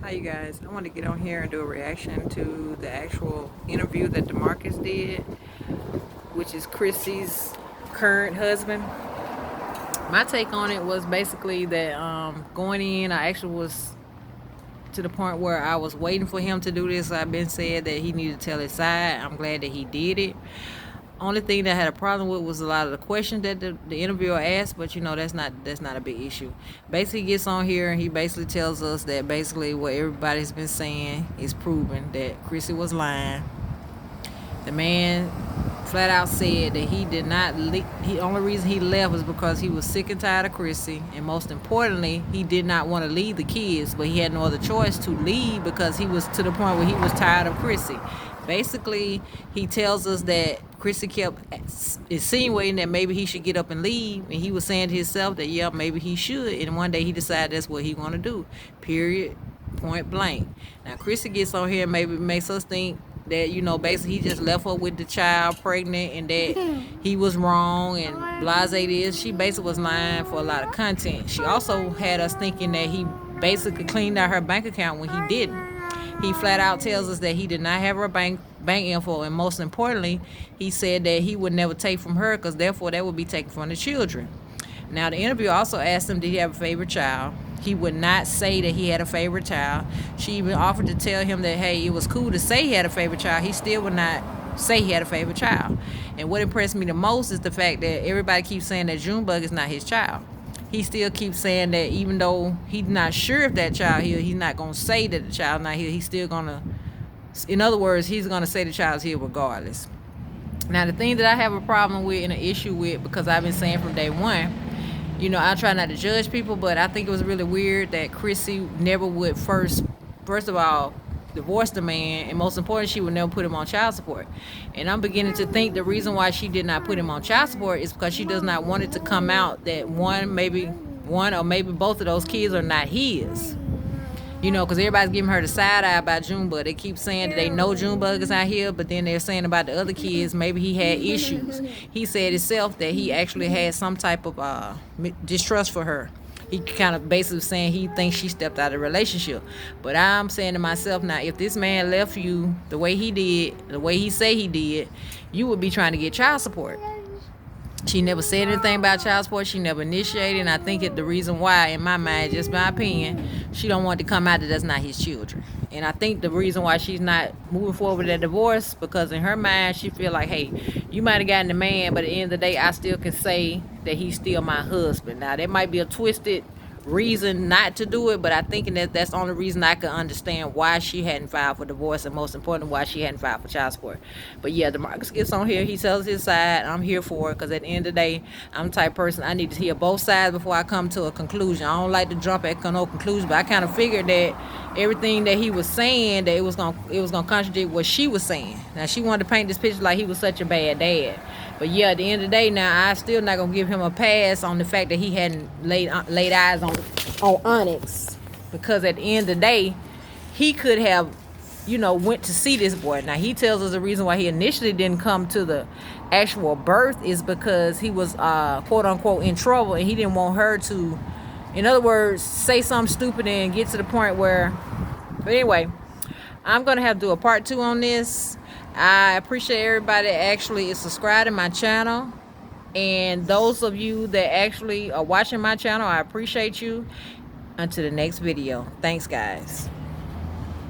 Hi you guys, I want to get on here and do a reaction to the actual interview that Demarcus did, which is Chrissy's current husband. My take on it was basically that going in, I actually was to the point where I was waiting for him to do this. I've been said that he needed to tell his side. I'm glad that he did it. Only thing that I had a problem with was a lot of the questions that the interviewer asked, but you know that's not a big issue. Basically, he gets on here and he basically tells us that basically what everybody's been saying is proven, that Chrissy was lying. The man flat out said that he did not leave. The only reason he left was because he was sick and tired of Chrissy, and most importantly, he did not want to leave the kids, but he had no other choice to leave because he was to the point where he was tired of Chrissy. Basically, he tells us that Chrissy kept insinuating that maybe he should get up and leave, and he was saying to himself that yeah, maybe he should, and one day he decided that's what he want to do, period, point blank. Now Chrissy gets on here and maybe makes us think that, you know, basically he just left her with the child pregnant and that he was wrong and blase this. She basically was lying for a lot of content. She also had us thinking that he basically cleaned out her bank account when he didn't. He flat out tells us that he did not have her bank info, and most importantly, he said that he would never take from her because therefore that would be taken from the children. Now the interview also asked him, did he have a favorite child? He would not say that he had a favorite child. She even offered to tell him that, hey, it was cool to say he had a favorite child. He still would not say he had a favorite child. And what impressed me the most is the fact that everybody keeps saying that Junebug is not his child. He still keeps saying that even though he's not sure if that child here, he's not going to say that the child not here. He's still going to, in other words, he's going to say the child's here regardless. Now, the thing that I have a problem with and an issue with, because I've been saying from day one, you know, I try not to judge people, but I think it was really weird that Chrissy never would first of all, divorce the man, and most important, she would never put him on child support. And I'm beginning to think the reason why she did not put him on child support is because she does not want it to come out that one or maybe both of those kids are not his. You know, because everybody's giving her the side eye about Junebug. They keep saying that they know Junebug is out here, but then they're saying about the other kids, maybe he had issues. He said himself that he actually had some type of distrust for her. He kind of basically saying he thinks she stepped out of the relationship. But I'm saying to myself, now, if this man left you the way he did, the way he say he did, you would be trying to get child support. She never said anything about child support. She never initiated, and I think the reason why, in my mind, just my opinion, she don't want to come out that that's not his children. And I think the reason why she's not moving forward with that divorce, because in her mind, she feel like, hey, you might have gotten the man, but at the end of the day, I still can say that he's still my husband. Now, that might be a twisted reason not to do it, but I think that's the only reason I can understand why she hadn't filed for divorce, and most importantly, why she hadn't filed for child support. But yeah, Demarcus gets on here, he tells his side. I'm here for it, because at the end of the day, I'm the type of person, I need to hear both sides before I come to a conclusion. I don't like to jump at no conclusion, but I kind of figured that everything that he was saying, that it was gonna contradict what she was saying. Now, she wanted to paint this picture like he was such a bad dad. But yeah, at the end of the day, now, I still not gonna give him a pass on the fact that he hadn't laid eyes on Onyx, because at the end of the day, he could have, you know, went to see this boy. Now, he tells us the reason why he initially didn't come to the actual birth is because he was quote unquote in trouble, and he didn't want her to, in other words, say something stupid and get to the point where. But anyway, I'm gonna have to do a part 2 on this. I appreciate everybody that actually is subscribed to my channel, and those of you that actually are watching my channel, I appreciate you. Until the next video, thanks guys.